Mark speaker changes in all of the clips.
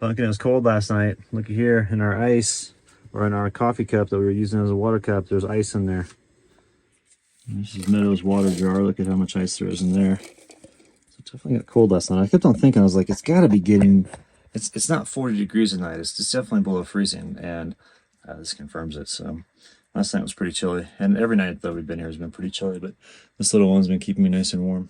Speaker 1: Pumpkin, it was cold last night. Looky here in our ice, or in our coffee cup that we were using as a water cup, there's ice in there. And this is Meadow's water jar. Look at how much ice there is in there. So it definitely got cold last night. I kept on thinking, I was like, it's got to be getting, it's not 40 degrees at night. It's definitely below freezing, and this confirms it. So last night was pretty chilly, and every night that we've been here has been pretty chilly, but this little one's been keeping me nice and warm.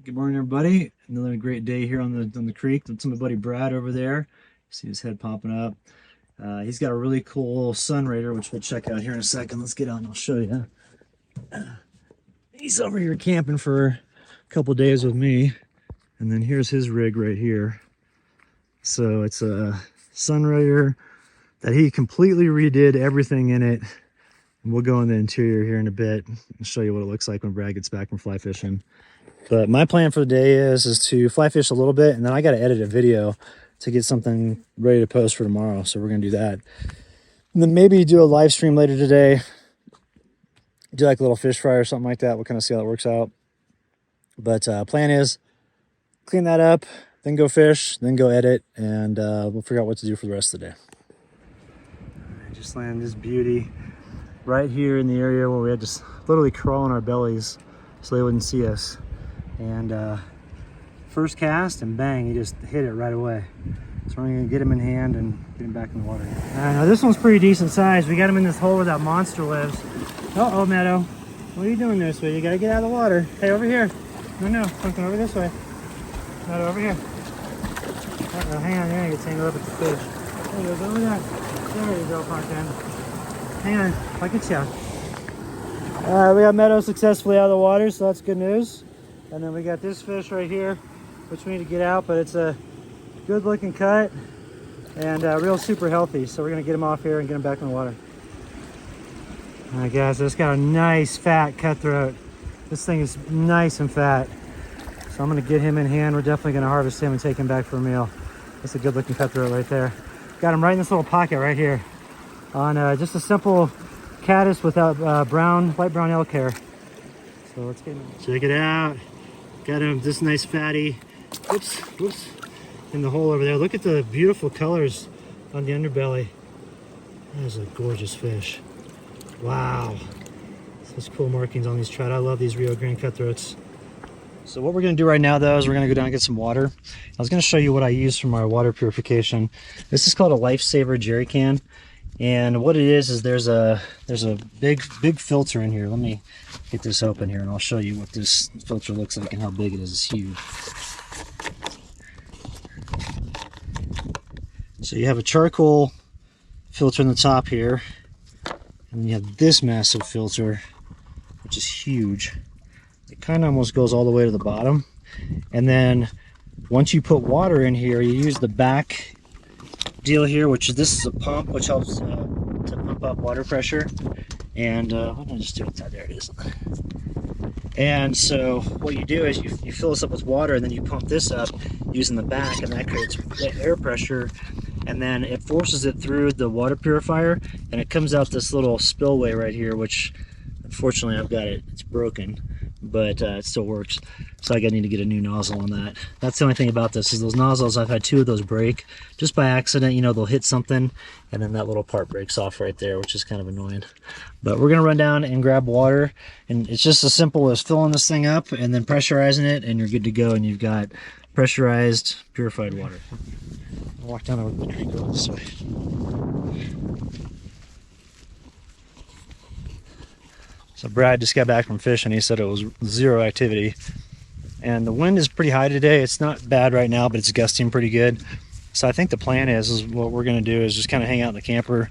Speaker 1: Good morning, everybody. Another great day here on the creek. That's my buddy Brad over there. See his head popping up. He's got a really cool sun raider, which we'll check out here in a second. Let's get out and I'll show you. He's over here camping for a couple days with me, and then here's his rig right here. So it's a sun raider that he completely redid everything in it. And we'll go in the interior here in a bit and show you what it looks like when Brad gets back from fly fishing. But my plan for the day is to fly fish a little bit, and then I got to edit a video to get something ready to post for tomorrow. So we're going to do that. And then maybe do a live stream later today. Do like a little fish fry or something like that. We'll kind of see how that works out. But plan is clean that up, then go fish, then go edit, and we'll figure out what to do for the rest of the day. I just landed this beauty right here in the area where we had to literally crawl on our bellies so they wouldn't see us. And first cast, and bang, he just hit it right away. So we're gonna get him in hand and get him back in the water. Now this one's pretty decent size. We got him in this hole where that monster lives. Uh-oh, Meadow. What are you doing there, sweetie? You gotta get out of the water. Hey, over here. No, something over this way. Meadow, over here. Uh-oh, hang on, you're gonna get tangled up with the fish. There he goes, over there. There you go, Pumpkin. Hang on, I'll get you. Alright, we got Meadow successfully out of the water, so that's good news. And then we got this fish right here, which we need to get out, but it's a good looking cut and real super healthy. So we're gonna get him off here and get him back in the water. All right, guys, it's got a nice fat cutthroat. This thing is nice and fat. So I'm gonna get him in hand. We're definitely gonna harvest him and take him back for a meal. That's a good looking cutthroat right there. Got him right in this little pocket right here on just a simple caddis without light brown elk hair. So let's get him. Check it out. Got him this nice fatty, whoops, in the hole over there. Look at the beautiful colors on the underbelly. That is a gorgeous fish. Wow. Those cool markings on these trout. I love these Rio Grande cutthroats. So what we're gonna do right now though is we're gonna go down and get some water. I was gonna show you what I use for my water purification. This is called a Lifesaver jerry can. And what it is there's a big filter in here. Let me get this open here and I'll show you what this filter looks like and how big it is. It's huge. So you have a charcoal filter in the top here, and you have this massive filter, which is huge. It kind of almost goes all the way to the bottom. And then once you put water in here, you use the back deal here, this is a pump which helps to pump up water pressure. And what did I just do with that? There it is. And so what you do is you fill this up with water, and then you pump this up using the back, and that creates air pressure, and then it forces it through the water purifier, and it comes out this little spillway right here, which unfortunately I've got it's broken, but it still works. So I need to get a new nozzle on that. That's the only thing about this is those nozzles, I've had 2 of those break just by accident. You know, they'll hit something and then that little part breaks off right there, which is kind of annoying. But we're gonna run down and grab water, and it's just as simple as filling this thing up and then pressurizing it, and you're good to go, and you've got pressurized purified water. I'll walk down over the creek this way. So Brad just got back from fishing. He said it was 0 activity. And the wind is pretty high today. It's not bad right now, but it's gusting pretty good. So I think the plan is what we're gonna do is just kind of hang out in the camper,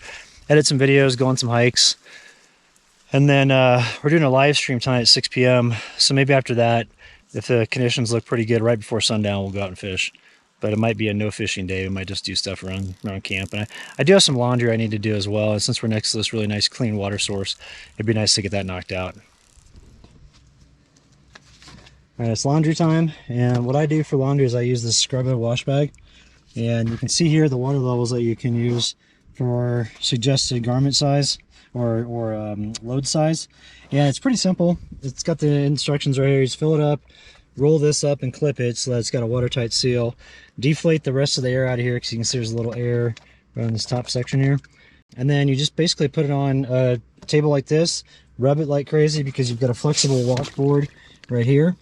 Speaker 1: edit some videos, go on some hikes. And then we're doing a live stream tonight at 6 p.m. So maybe after that, if the conditions look pretty good, right before sundown, we'll go out and fish. But it might be a no fishing day. We might just do stuff around camp. And I do have some laundry I need to do as well. And since we're next to this really nice clean water source, it'd be nice to get that knocked out. All right, it's laundry time. And what I do for laundry is I use this scrubber wash bag. And you can see here the water levels that you can use for suggested garment size or load size. And it's pretty simple. It's got the instructions right here. You just fill it up, roll this up and clip it so that it's got a watertight seal. Deflate the rest of the air out of here because you can see there's a little air right on this top section here. And then you just basically put it on a table like this, rub it like crazy because you've got a flexible washboard right here.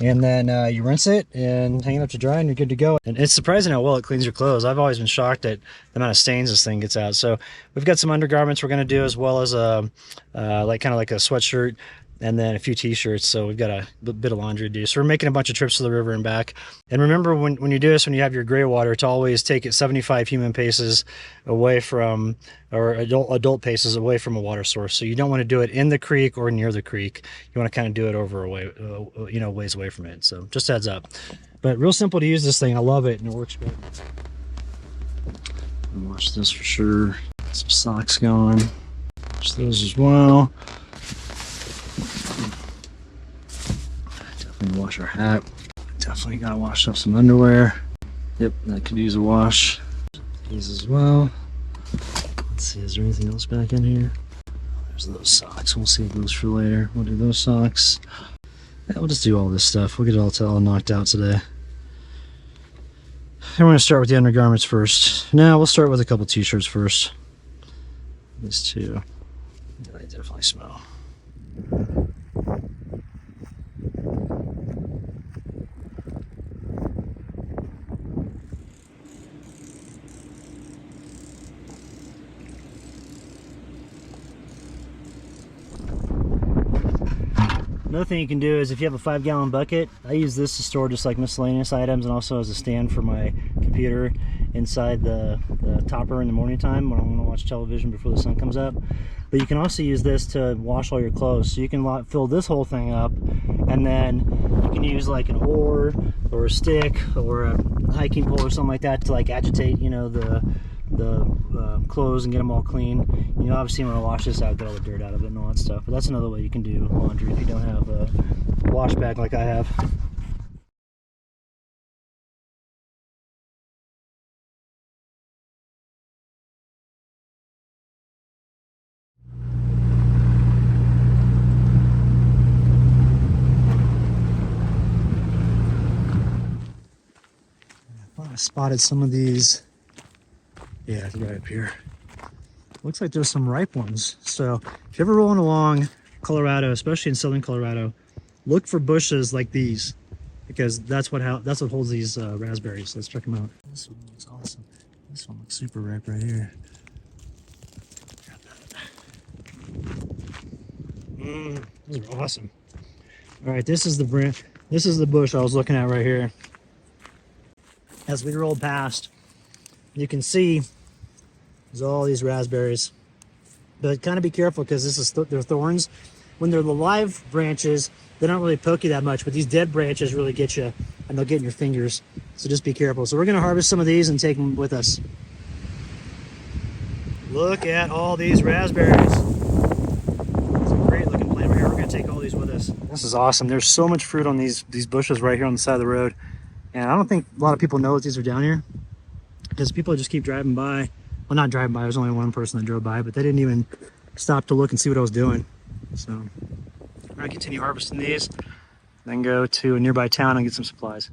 Speaker 1: And then you rinse it and hang it up to dry and you're good to go. And it's surprising how well it cleans your clothes. I've always been shocked at the amount of stains this thing gets out. So we've got some undergarments we're going to do, as well as a kind of like a sweatshirt and then a few t-shirts. So we've got a bit of laundry to do. So we're making a bunch of trips to the river and back. And remember, when you do this, when you have your gray water, to always take it 75 human paces away from, or adult paces away from a water source. So you don't want to do it in the creek or near the creek. You want to kind of do it over away, ways away from it. So just heads up. But real simple to use this thing. I love it, and it works great. Wash this for sure. Some socks going. Wash those as well. Definitely wash our hat. Definitely gotta wash up some underwear. Yep, that could use a wash. These as well. Let's see, is there anything else back in here? There's those socks. We'll save those for later. We'll do those socks. Yeah, we'll just do all this stuff. We'll get it all knocked out today. And we're gonna start with the undergarments first. Now we'll start with a couple t-shirts first. These two. Yeah, they definitely smell. Another thing you can do is if you have a 5-gallon bucket, I use this to store just like miscellaneous items, and also as a stand for my computer inside the topper in the morning time when I want to watch television before the sun comes up. But you can also use this to wash all your clothes. So you can fill this whole thing up, and then you can use like an oar or a stick or a hiking pole or something like that to like agitate, the clothes and get them all clean. You obviously want to wash this out, get all the dirt out of it and all that stuff. But that's another way you can do laundry if you don't have a wash bag like I have. I thought I spotted some of these. Yeah, it's right up here. Looks like there's some ripe ones. So if you're ever rolling along Colorado, especially in southern Colorado, look for bushes like these, because that's what holds these raspberries. Let's check them out. This one looks awesome. This one looks super ripe right here. Those are awesome. All right, this is the branch. This is the bush I was looking at right here. As we rolled past, you can see there's all these raspberries, but kind of be careful because they're thorns. When they're the live branches, they don't really poke you that much, but these dead branches really get you, and they'll get in your fingers. So just be careful. So we're going to harvest some of these and take them with us. Look at all these raspberries. It's a great looking plant right here. We're going to take all these with us. This is awesome. There's so much fruit on these bushes right here on the side of the road. And I don't think a lot of people know that these are down here, because people just keep driving by. Well, not driving by, there was only one person that drove by, but they didn't even stop to look and see what I was doing. So we're gonna continue harvesting these, then go to a nearby town and get some supplies.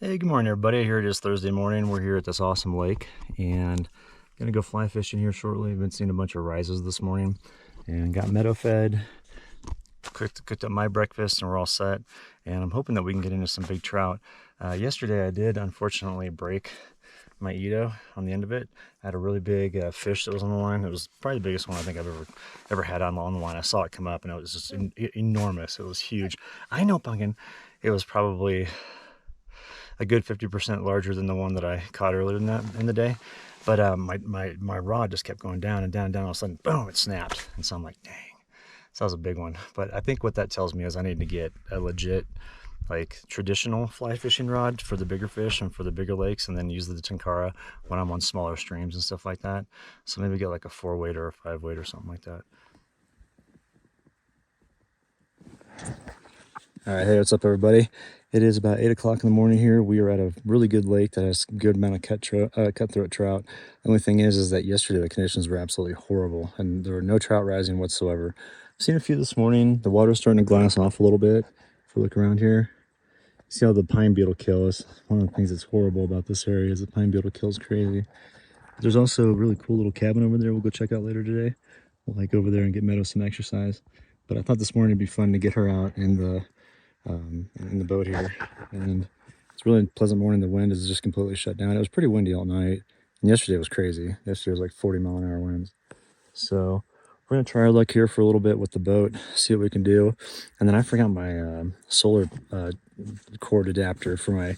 Speaker 1: Hey, good morning everybody. Here it is Thursday morning. We're here at this awesome lake and gonna go fly fishing here shortly. I've been seeing a bunch of rises this morning and got meadow fed, cooked up my breakfast, and we're all set. And I'm hoping that we can get into some big trout. Yesterday I did unfortunately break my Meadow on the end of it. I had a really big fish that was on the line. It was probably the biggest one I think I've ever had on the line. I saw it come up and it was just enormous. It was huge. I know, Pumpkin. It was probably a good 50% larger than the one that I caught earlier in the day. But my rod just kept going down and down and down. All of a sudden, boom, it snapped. And so I'm like, dang. So that was a big one. But I think what that tells me is I need to get a legit, like, traditional fly fishing rod for the bigger fish and for the bigger lakes, and then use the Tenkara when I'm on smaller streams and stuff like that. So maybe get like a 4-weight or a 5-weight or something like that. All right, hey, what's up, everybody? It is about 8 o'clock in the morning here. We are at a really good lake that has a good amount of cutthroat trout. The only thing is that yesterday the conditions were absolutely horrible, and there were no trout rising whatsoever. I've seen a few this morning. The water's starting to glass off a little bit. If we look around here, see how the pine beetle kill is. One of the things that's horrible about this area is the pine beetle kills crazy. There's also a really cool little cabin over there we'll go check out later today. We'll hike over there and get Meadow some exercise. But I thought this morning it'd be fun to get her out in the boat here. And it's really a pleasant morning. The wind is just completely shut down. It was pretty windy all night. And yesterday was crazy. Yesterday was like 40-mile-an-hour winds. So we're going to try our luck here for a little bit with the boat, see what we can do. And then I forgot my solar cord adapter for my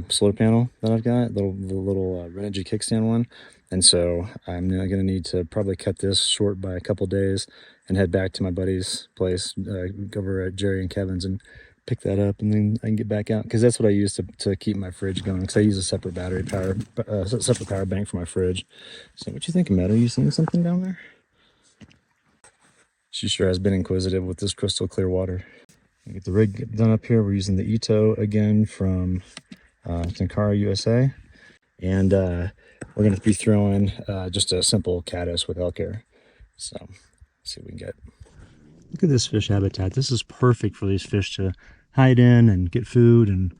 Speaker 1: solar panel that I've got, the little Renogy kickstand one. And so I'm going to need to probably cut this short by a couple days and head back to my buddy's place, go over at Jerry and Kevin's and pick that up, and then I can get back out, because that's what I use to keep my fridge going, because I use a separate separate power bank for my fridge. So what you thinking, Meadow? You seeing something down there? She sure has been inquisitive with this crystal clear water. Get the rig done up here. We're using the Ito again from Tenkara USA, and we're going to be throwing just a simple caddis with elk hair. So let's see what we can get. Look at this fish habitat. This is perfect for these fish to hide in and get food and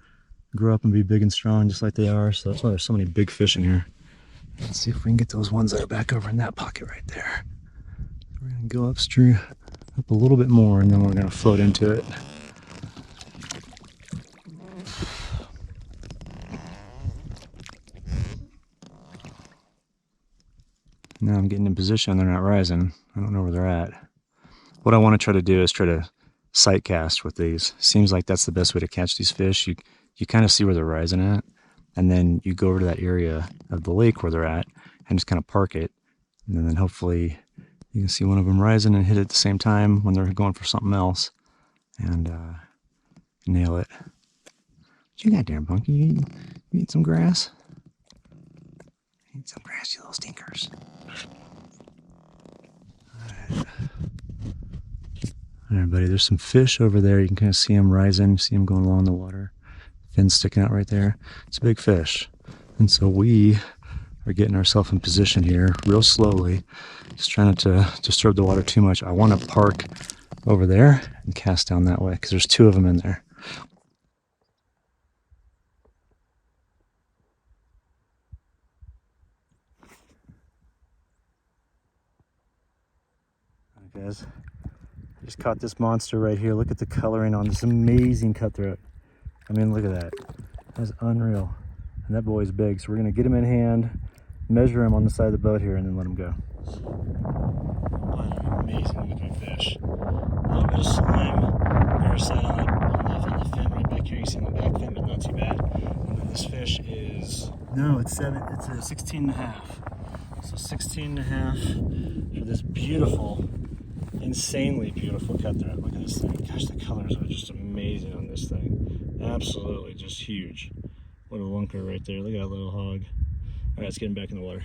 Speaker 1: grow up and be big and strong just like they are. So that's why there's so many big fish in here. Let's see if we can get those ones that are back over in that pocket right there. We're going to go upstream up a little bit more, and then we're going to float into it. Now I'm getting in position. They're not rising. I don't know where they're at. What I want to try to do is try to sight cast with these. Seems like that's the best way to catch these fish. You kind of see where they're rising at, and then you go over to that area of the lake where they're at and just kind of park it, and then hopefully you can see one of them rising and hit it at the same time when they're going for something else, and nail it. What you got there, Bunky? You eat some grass? Eat some grass, you little stinkers. Alright. Alright, buddy, there's some fish over there. You can kind of see them rising, see them going along the water. Fins sticking out right there. It's a big fish. And so we are getting ourselves in position here real slowly, just trying not to disturb the water too much. I want to park over there and cast down that way, because there's two of them in there. Alright, guys, I just caught this monster right here. Look at the coloring on this amazing cutthroat. I mean, look at that. That's unreal. And that boy's big, so we're going to get him in hand, measure him on the side of the boat here, and then let him go. What an amazing looking fish. A little bit of slime, parasite on the fin right back here. You see the back fin, but not too bad. And then this fish is, no, it's a 16 and a half. So 16 and a half for this beautiful, insanely beautiful cutthroat. Look at this thing. Gosh, the colors are just amazing on this thing. Absolutely just huge. What a lunker right there. Look at that little hog. All right, let's get him back in the water.